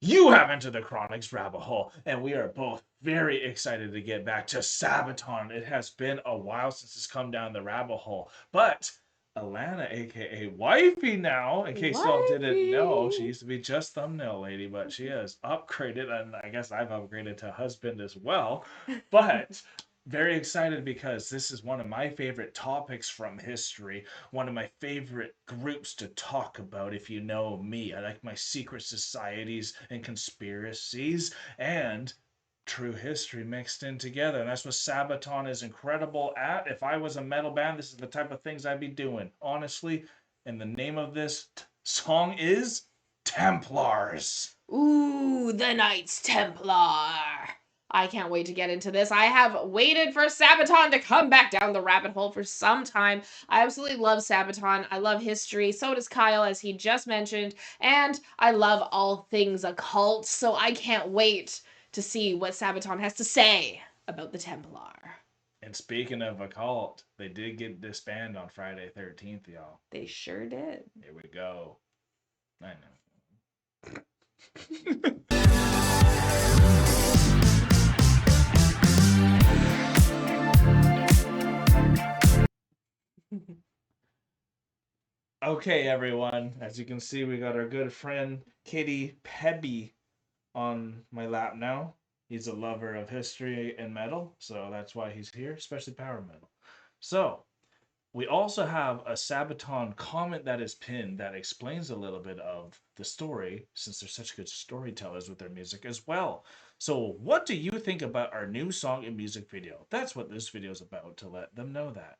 You have entered the Chronic's rabbit hole, and we are both very excited to get back to Sabaton. It has been a while since it's come down the rabbit hole, but Alana, aka Wifey now, in case y'all didn't know, she used to be just thumbnail lady, but she has upgraded, and I guess I've upgraded to husband as well. But very excited because this is one of my favorite topics from history, one of my favorite groups to talk about. If you know me, I like my secret societies and conspiracies and true history mixed in together, and that's what Sabaton is incredible at. If I was a metal band, this is the type of things I'd be doing, honestly. And the name of this song is Templars. Ooh, the Knights Templar. I can't wait to get into this. I have waited for Sabaton to come back down the rabbit hole for some time. I absolutely love Sabaton. I love history. So does Kyle, as he just mentioned. And I love all things occult. So I can't wait to see what Sabaton has to say about the Templar. And speaking of occult, they did get disbanded on Friday 13th, y'all. They sure did. Here we go. I know. Okay, everyone. As you can see, we got our good friend Kitty Pebby on my lap now. He's a lover of history and metal, so that's why he's here, especially power metal. So, we also have a Sabaton comment that is pinned that explains a little bit of the story, since they're such good storytellers with their music as well. So, what do you think about our new song and music video? That's what this video is about, to let them know that.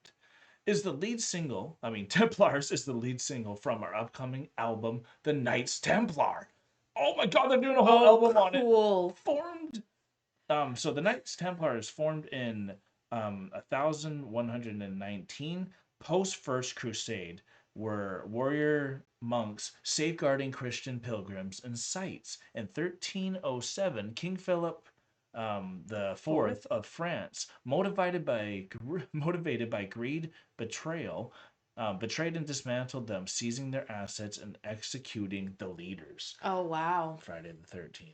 Templars is the lead single from our upcoming album, The Knights Templar. Oh my god, they're doing a whole album on it. Cool. So the Knights Templar is formed in 1119, post First Crusade, were warrior monks safeguarding Christian pilgrims and sites. In 1307, King Philip the Fourth of France, motivated by greed, betrayal, betrayed and dismantled them, seizing their assets and executing the leaders. Oh, wow. Friday the 13th.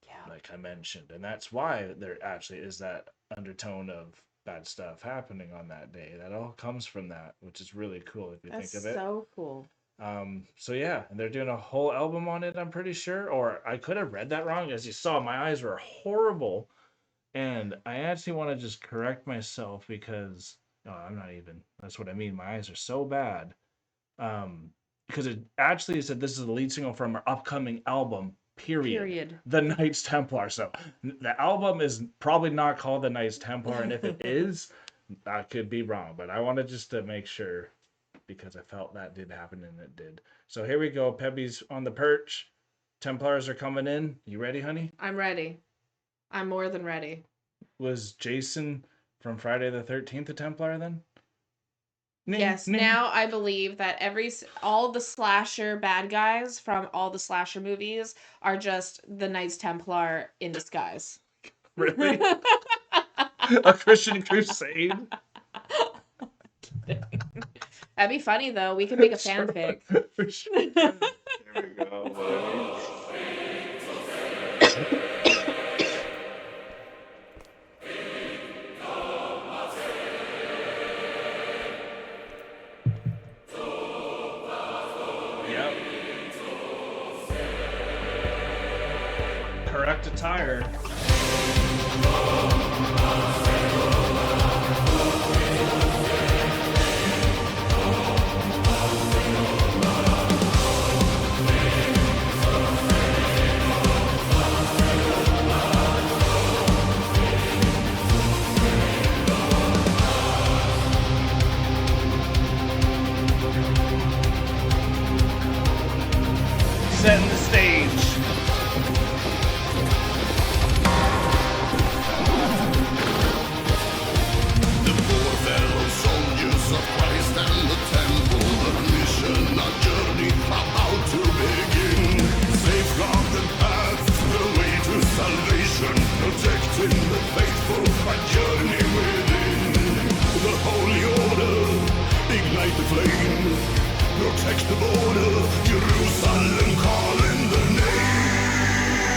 Yeah. Like I mentioned. And that's why there actually is that undertone of bad stuff happening on that day. That all comes from that, which is really cool if you think of it. That's so cool. So yeah, and they're doing a whole album on it, I'm pretty sure. Or I could have read that wrong. As you saw, my eyes were horrible. And I actually want to just correct myself because that's what I mean. My eyes are so bad. Because it actually said this is the lead single from our upcoming album, period. The Knights Templar. So the album is probably not called The Knights Templar, and if it is, I could be wrong. But I wanted just to make sure, because I felt that did happen, and it did. So here we go. Pebby's on the perch. Templars are coming in. You ready, honey? I'm ready. I'm more than ready. Was Jason from Friday the 13th a Templar then? Yes, now I believe that all the slasher bad guys from all the slasher movies are just the Knights Templar in disguise. Really? A Christian crusade? That'd be funny, though. We could make a fanfic. For sure. Here we go, buddy. Correct attire. Setting the stage. Protect the border, Jerusalem calling the name.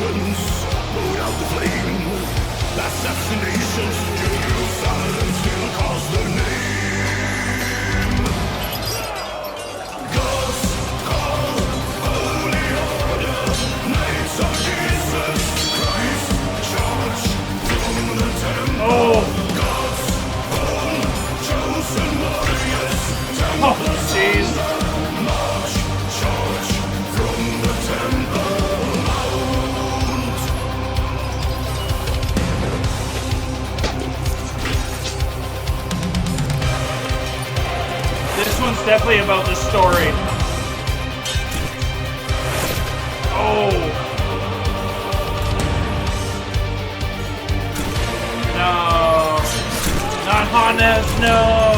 Assassinations, put out the flame. Assassinations, Jerusalem still calls the name. God's call, holy order, knights of Jesus Christ, charge from the temple. Oh, God's own chosen warriors, oh, jeez. march, charge from the temple mount. This one's definitely about the story. Oh. No. Not Hannes, no.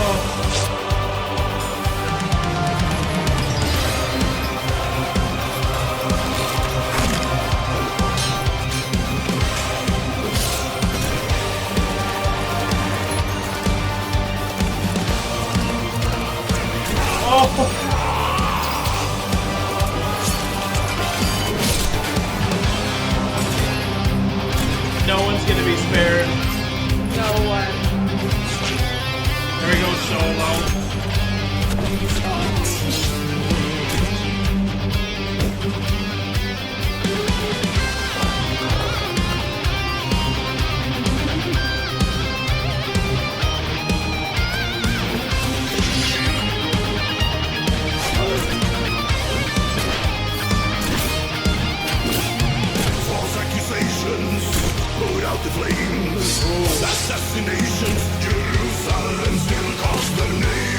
Oh. No one's gonna be spared. No one. There we go, solo. False accusations, put out the flames. Assassinations, Jerusalem still calls the name.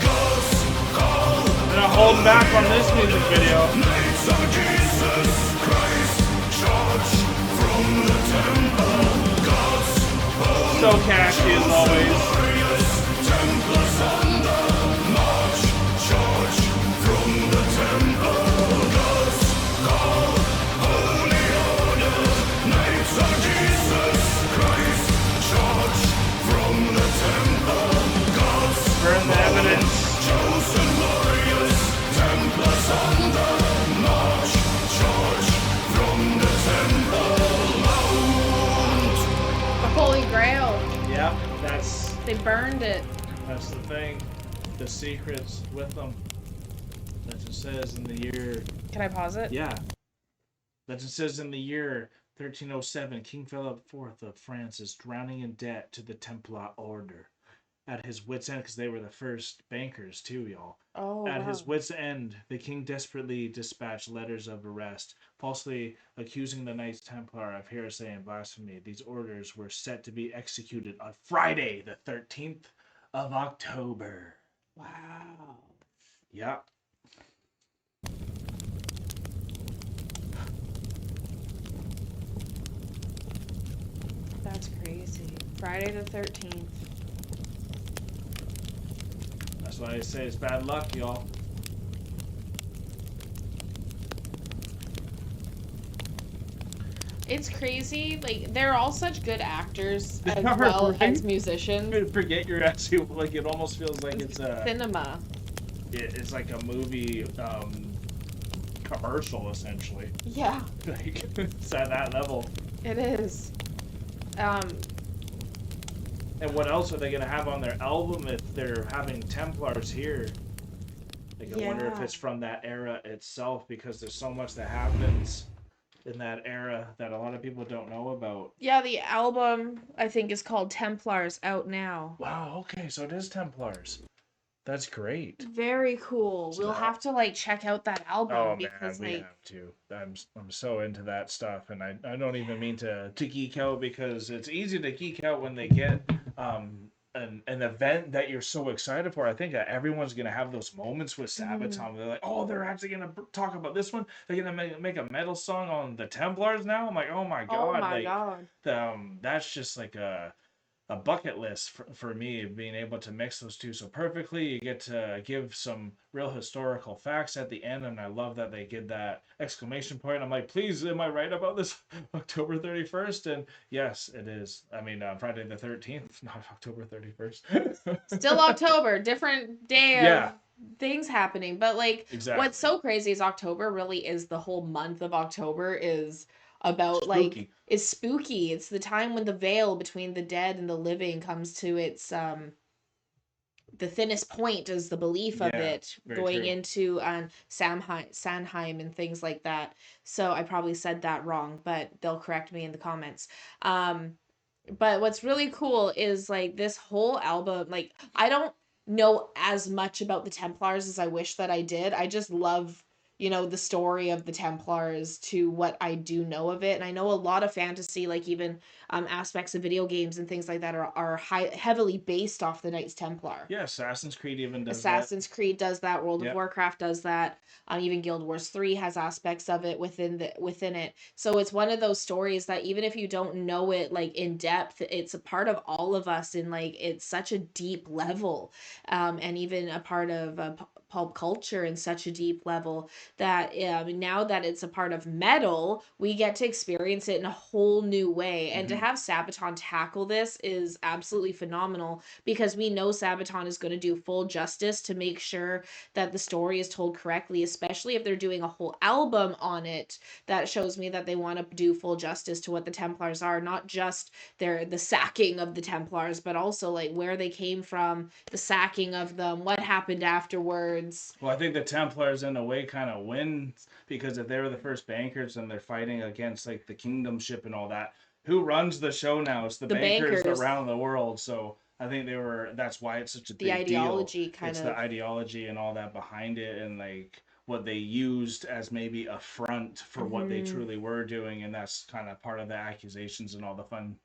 God's call, They're not holding back on this music video. knights of Jesus Christ, charge from the temple. God's So catchy as always. warriors, Templars on the march, charge from the temple. God's call, holy order, knights of Jesus Christ, charge from the temple. God's Burn the evidence. chosen warriors, Templars on the march, charge from the temple mount. The Holy Grail. Yep, that's They burned it. the thing. The secrets with them. Legend says in the year. Can I pause it? Yeah. Legend says in the year 1307, King Philip IV of France is drowning in debt to the Templar order. At his wits' end, because they were the first bankers too, y'all. Oh, At wow. his wits' end, the king desperately dispatched letters of arrest, falsely accusing the Knights Templar of heresy and blasphemy. These orders were set to be executed on Friday, the 13th of October. Wow. Yep. That's crazy. Friday the 13th. That's why I say it's bad luck, y'all. It's crazy. Like, they're all such good actors as Yeah, well right? as musicians. Forget you're actually like it almost feels like it's a Cinema. it's like a movie commercial essentially. Yeah, Like it's at that level. it is. And what else are they gonna have on their album if they're having Templars here? Like I wonder if Yeah. it's from that era itself because there's so much that happens in that era that a lot of people don't know about. Yeah, the album, I think, is called Templars, out now. Wow, okay, so it is Templars. That's great. Very cool. So We'll that- have to, like, check out that album Oh man, because, we like, have to. I'm so into that stuff, and I don't even mean to geek out because it's easy to geek out when they get an event that you're so excited for. I think that everyone's gonna have those moments with Sabaton. They're like, oh, they're actually gonna talk about this one. They're gonna make a metal song on the Templars now. I'm like, oh my god, oh my like god. that's just like a a bucket list for me, being able to mix those two so perfectly. You get to give some real historical facts at the end, and I love that they get that exclamation point. I'm like, please, am I right about this October 31st? And yes, it is. I mean, Friday the 13th, not October 31st. Still October, different day of Yeah, things happening. But like exactly. what's so crazy is October really is the whole month of October is about like Spooky. is spooky. It's the time when the veil between the dead and the living comes to its the thinnest point is the belief of Yeah, it very going true. into Samhain and things like that. So I probably said that wrong, but they'll correct me in the comments. Um, but what's really cool is like this whole album, like I don't know as much about the Templars as I wish that I did. I just love, the story of the Templars to what I do know of it. And I know a lot of fantasy, like even aspects of video games and things like that are heavily based off the Knights Templar. Yeah, Assassin's Creed even does that. Assassin's Creed does that. World of Yep. Warcraft does that. Even Guild Wars 3 has aspects of it within it. So it's one of those stories that even if you don't know it like in depth, it's a part of all of us in like it's such a deep level, and even a part of pulp culture in such a deep level that now that it's a part of metal, we get to experience it in a whole new way. And to have Sabaton tackle this is absolutely phenomenal because we know Sabaton is going to do full justice to make sure that the story is told correctly, especially if they're doing a whole album on it. That shows me that they want to do full justice to what the Templars are, not just the sacking of the Templars, but also like where they came from, the sacking of them, what happened afterwards. Well, I think the Templars in a way kind of win because if they were the first bankers and they're fighting against like the kingdomship and all that, who runs the show now? It's the The bankers bankers, around the world. So I think that's why it's such a the big deal. ideology kind It's the of. ideology and all that behind it, and like what they used as maybe a front for what they Mhm. truly were doing, and that's kind of part of the accusations and all the fun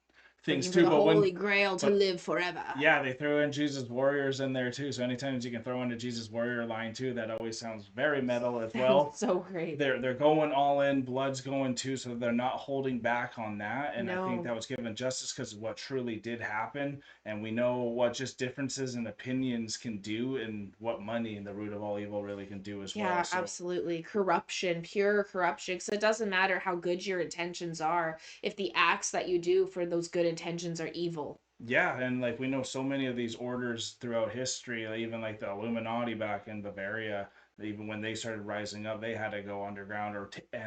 things Looking for too. the But Holy Grail to but live forever. yeah, they throw in Jesus Warriors in there too. So anytime you can throw in a Jesus Warrior line too, that always sounds very metal as Sounds well. so great. They're going all in, blood's going too, so they're not holding back on that. And I think No. that was given justice because of what truly did happen. And we know what just differences in opinions can do and what money and the root of all evil really can do as well. Yeah, So absolutely. Corruption, pure corruption. So it doesn't matter how good your intentions are if the acts that you do for those good intentions are evil. yeah, and like we know so many of these orders throughout history, like, even like the Illuminati back in Bavaria, even when they started rising up, they had to go underground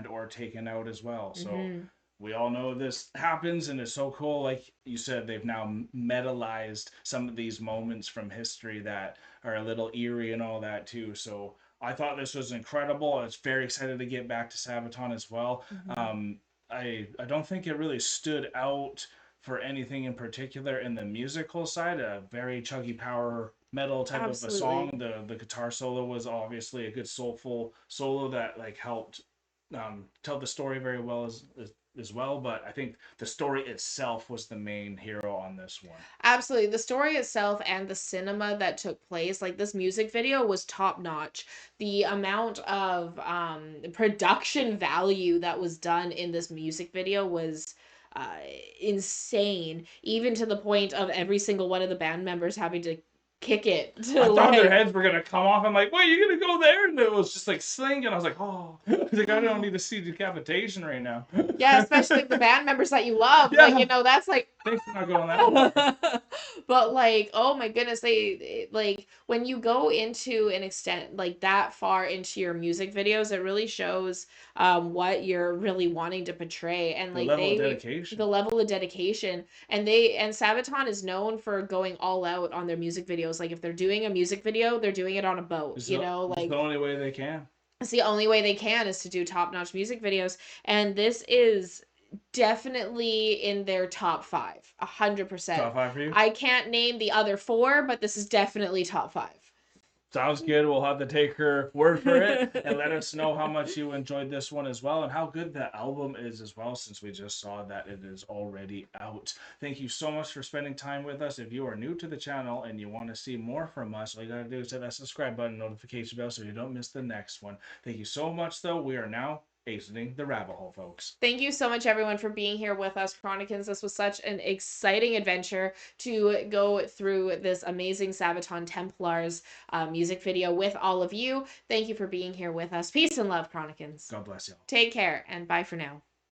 or taken out as well. So Hmm. we all know this happens, and it's so cool. Like you said, they've now metalized some of these moments from history that are a little eerie and all that too. So I thought this was incredible. I was very excited to get back to Sabaton as well. Hmm. Um, I don't think it really stood out for anything in particular in the musical side. A very chuggy power metal type of a song. Absolutely. The guitar solo was obviously a good soulful solo that like helped tell the story very well as well. But I think the story itself was the main hero on this one. Absolutely. The story itself and the cinema that took place, like this music video was top notch. The amount of production value that was done in this music video was uh insane, even to the point of every single one of the band members having to kick it to I thought their like heads were gonna come off. I'm like, wait, you gonna go there? And it was just like sling, and I was like, oh, I was like, I don't need to see decapitation right now. yeah, especially like the band members that you love, like Yeah, that's like thanks for not going that far. but like oh my goodness, like when you go into an extent like that far into your music videos, it really shows what you're really wanting to portray. And The like level of they dedication. the level of dedication, and Sabaton is known for going all out on their music videos. Like if they're doing a music video, they're doing it on a boat, It's the like only way they can. it's the only way they can is to do top-notch music videos. And this is definitely in their top 5, 100%. Top five for you? I can't name the other 4, but this is definitely top 5. Sounds good. We'll have to take her word for it and let us know how much you enjoyed this one as well and how good the album is as well, since we just saw that it is already out. Thank you so much for spending time with us. If you are new to the channel and you want to see more from us, all you got to do is hit that subscribe button, notification bell, so you don't miss the next one. Thank you so much, though. We are now exiting the rabbit hole, folks. Thank you so much, everyone, for being here with us, Chronicans. This was such an exciting adventure to go through this amazing Sabaton Templars music video with all of you. Thank you for being here with us. Peace and love, Chronicans. God bless y'all. Take care, and bye for now.